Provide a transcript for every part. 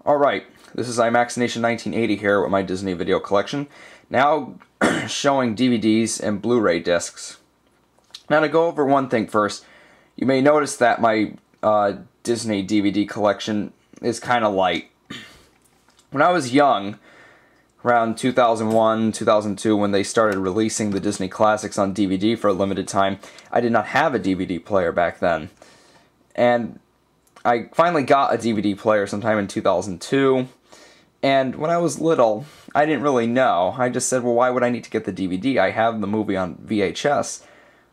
Alright, this is iMaxination 1980 here with my Disney video collection. Now showing DVDs and Blu-ray discs. Now to go over one thing first, you may notice that my Disney DVD collection is kind of light. When I was young, around 2001, 2002, when they started releasing the Disney classics on DVD for a limited time, I did not have a DVD player back then. And I finally got a DVD player sometime in 2002, and when I was little, I didn't really know. I just said, well, why would I need to get the DVD? I have the movie on VHS.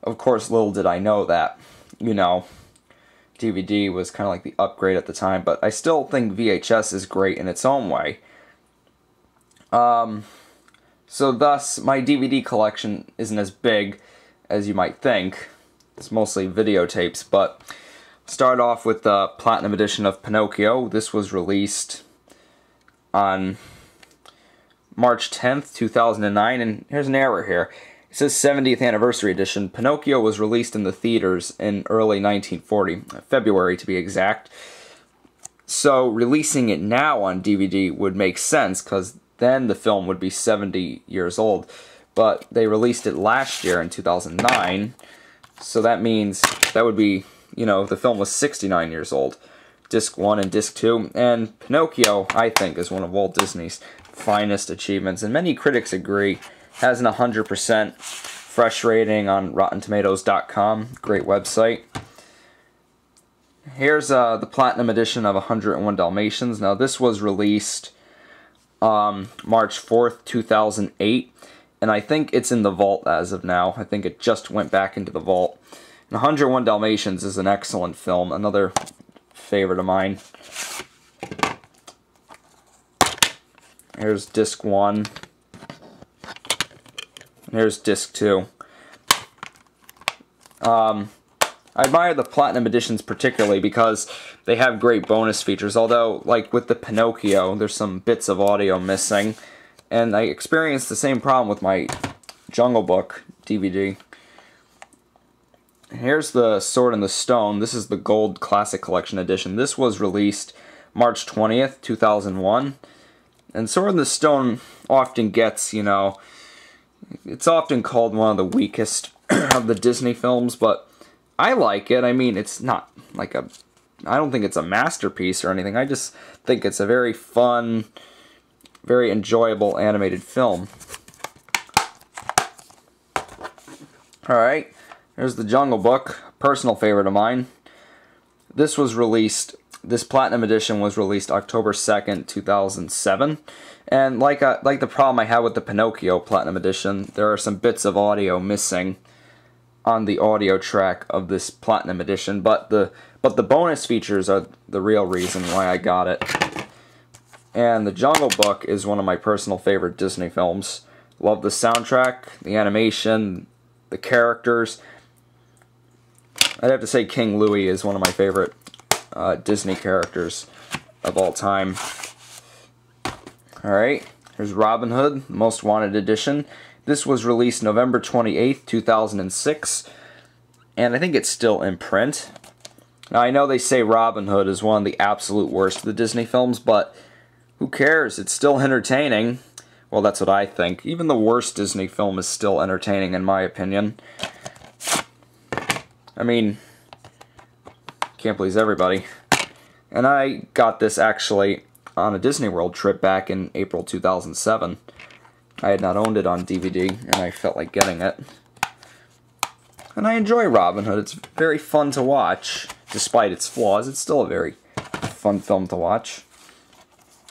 Of course, little did I know that, DVD was kind of like the upgrade at the time, but I still think VHS is great in its own way. So thus, my DVD collection isn't as big as you might think. It's mostly videotapes, but start off with the Platinum Edition of Pinocchio. This was released on March 10th, 2009, and here's an error here. It says 70th Anniversary Edition. Pinocchio was released in the theaters in early 1940, February to be exact. So releasing it now on DVD would make sense, because then the film would be 70 years old. But they released it last year in 2009, so that means that would be, the film was 69 years old. Disc 1 and Disc 2. And Pinocchio, I think, is one of Walt Disney's finest achievements. And many critics agree. Has an 100% fresh rating on RottenTomatoes.com. Great website. Here's the Platinum Edition of 101 Dalmatians. Now, this was released March 4th, 2008. And I think it's in the vault as of now. I think it just went back into the vault. And 101 Dalmatians is an excellent film, another favorite of mine. Here's Disc 1. Here's Disc 2. I admire the Platinum Editions particularly because they have great bonus features, although, like with the Pinocchio, there's some bits of audio missing. And I experienced the same problem with my Jungle Book DVD. Here's the Sword in the Stone. This is the Gold Classic Collection Edition. This was released March 20th, 2001. And Sword in the Stone often gets, it's often called one of the weakest of the Disney films, but I like it. I mean, it's not like I don't think it's a masterpiece or anything. I just think it's a very fun, very enjoyable animated film. Alright. Here's the Jungle Book, personal favorite of mine. This Platinum Edition was released October 2nd, 2007. And like the problem I had with the Pinocchio Platinum Edition, there are some bits of audio missing on the audio track of this Platinum Edition, but the bonus features are the real reason why I got it. And the Jungle Book is one of my personal favorite Disney films. Love the soundtrack, the animation, the characters. I'd have to say King Louie is one of my favorite Disney characters of all time. Alright, here's Robin Hood, Most Wanted Edition. This was released November 28th, 2006, and I think it's still in print. Now, I know they say Robin Hood is one of the absolute worst of the Disney films, but who cares? It's still entertaining. Well, that's what I think. Even the worst Disney film is still entertaining, in my opinion. I mean, can't please everybody. And I got this actually on a Disney World trip back in April 2007. I had not owned it on DVD, and I felt like getting it. And I enjoy Robin Hood. It's very fun to watch. Despite its flaws, it's still a very fun film to watch.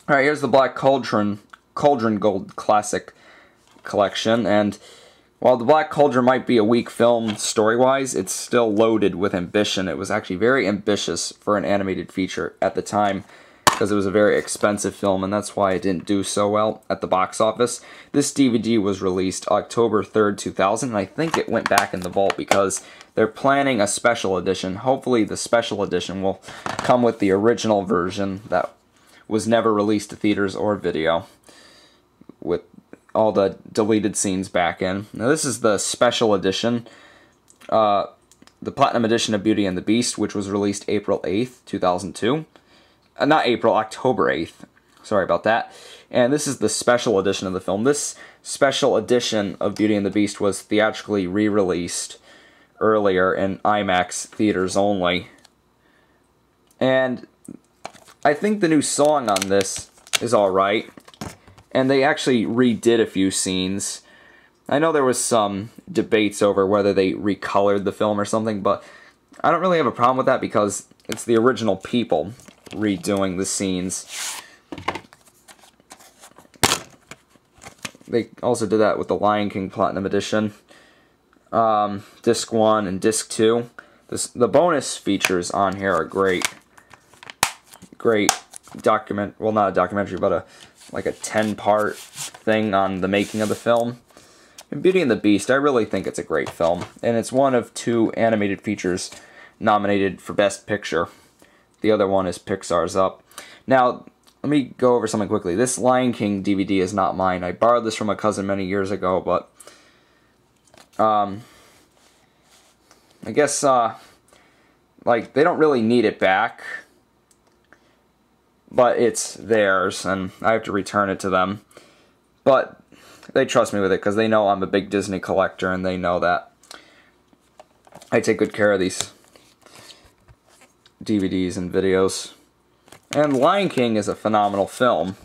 Alright, here's the Black Cauldron Gold Classic Collection, and while The Black Cauldron might be a weak film story-wise, it's still loaded with ambition. It was actually very ambitious for an animated feature at the time, because it was a very expensive film, and that's why it didn't do so well at the box office. This DVD was released October 3rd, 2000, and I think it went back in the vault because they're planning a special edition. Hopefully the special edition will come with the original version that was never released to theaters or video, with all the deleted scenes back in. Now this is the special edition, the Platinum Edition of Beauty and the Beast, which was released April 8th, 2002. not April, October 8th. Sorry about that. And this is the special edition of the film. This special edition of Beauty and the Beast was theatrically re-released earlier in IMAX theaters only. And I think the new song on this is alright. And they actually redid a few scenes. I know there was some debates over whether they recolored the film or something, but I don't really have a problem with that because it's the original people redoing the scenes. They also did that with the Lion King Platinum Edition. Disc 1 and Disc 2. The bonus features on here are great. Great well, not a documentary, but like a 10-part thing on the making of the film. And Beauty and the Beast, I really think it's a great film. And it's one of 2 animated features nominated for Best Picture. The other one is Pixar's Up. Now, let me go over something quickly. This Lion King DVD is not mine. I borrowed this from a cousin many years ago, but I guess like they don't really need it back, but it's theirs and I have to return it to them. But they trust me with it because they know I'm a big Disney collector and they know that I take good care of these DVDs and videos. And Lion King is a phenomenal film.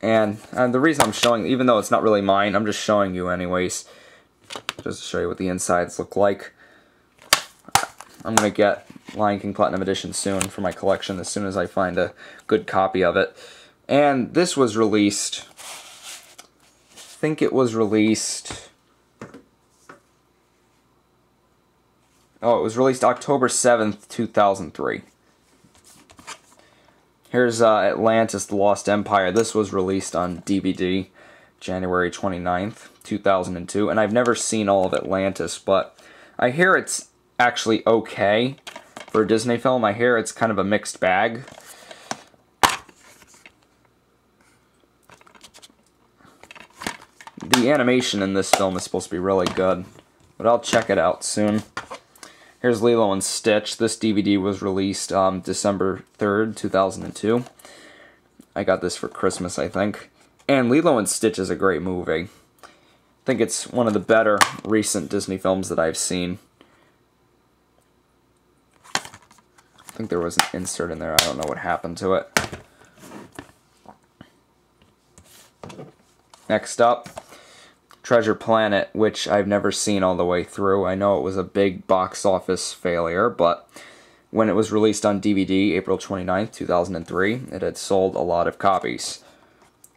And the reason I'm showing, even though it's not really mine, I'm just showing you anyways, just to show you what the insides look like. I'm going to get Lion King Platinum Edition soon for my collection as soon as I find a good copy of it. And this was released, I think it was released, oh, it was released October 7th, 2003. Here's Atlantis, The Lost Empire. This was released on DVD January 29th, 2002. And I've never seen all of Atlantis, but I hear it's actually okay for a Disney film. I hear it's kind of a mixed bag. The animation in this film is supposed to be really good, but I'll check it out soon. Here's Lilo and Stitch. This DVD was released December 3rd, 2002. I got this for Christmas, I think. And Lilo and Stitch is a great movie. I think it's one of the better recent Disney films that I've seen. I think there was an insert in there. I don't know what happened to it. Next up, Treasure Planet, which I've never seen all the way through. I know it was a big box office failure, but when it was released on DVD, April 29th, 2003, it had sold a lot of copies.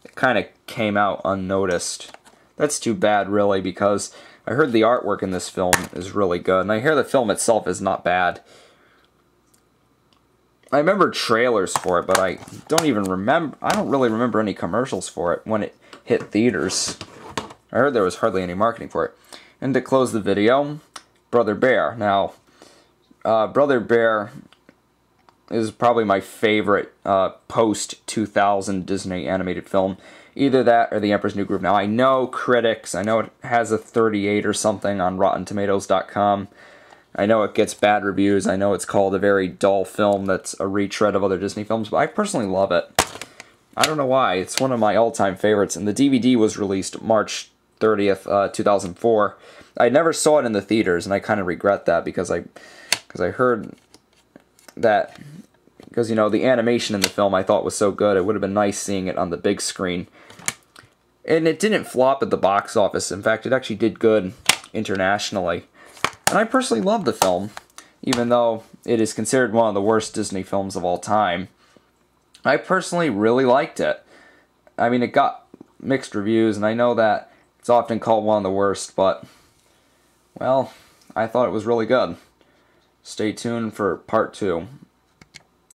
It kind of came out unnoticed. That's too bad, really, because I heard the artwork in this film is really good, and I hear the film itself is not bad. I remember trailers for it, but I don't really remember any commercials for it when it hit theaters. I heard there was hardly any marketing for it. And to close the video, Brother Bear. Now, Brother Bear is probably my favorite post-2000 Disney animated film. Either that or The Emperor's New Groove. Now, I know critics, I know it has a 38 or something on RottenTomatoes.com. I know it gets bad reviews. I know it's called a very dull film that's a retread of other Disney films, but I personally love it. I don't know why. It's one of my all-time favorites, and the DVD was released March 30th, 2004. I never saw it in the theaters, and I kind of regret that because I heard that, because, you know, the animation in the film I thought was so good, it would have been nice seeing it on the big screen. And it didn't flop at the box office. In fact, it actually did good internationally. And I personally love the film, even though it is considered one of the worst Disney films of all time. I personally really liked it. I mean, it got mixed reviews, and I know that it's often called one of the worst, but, well, I thought it was really good. Stay tuned for part 2.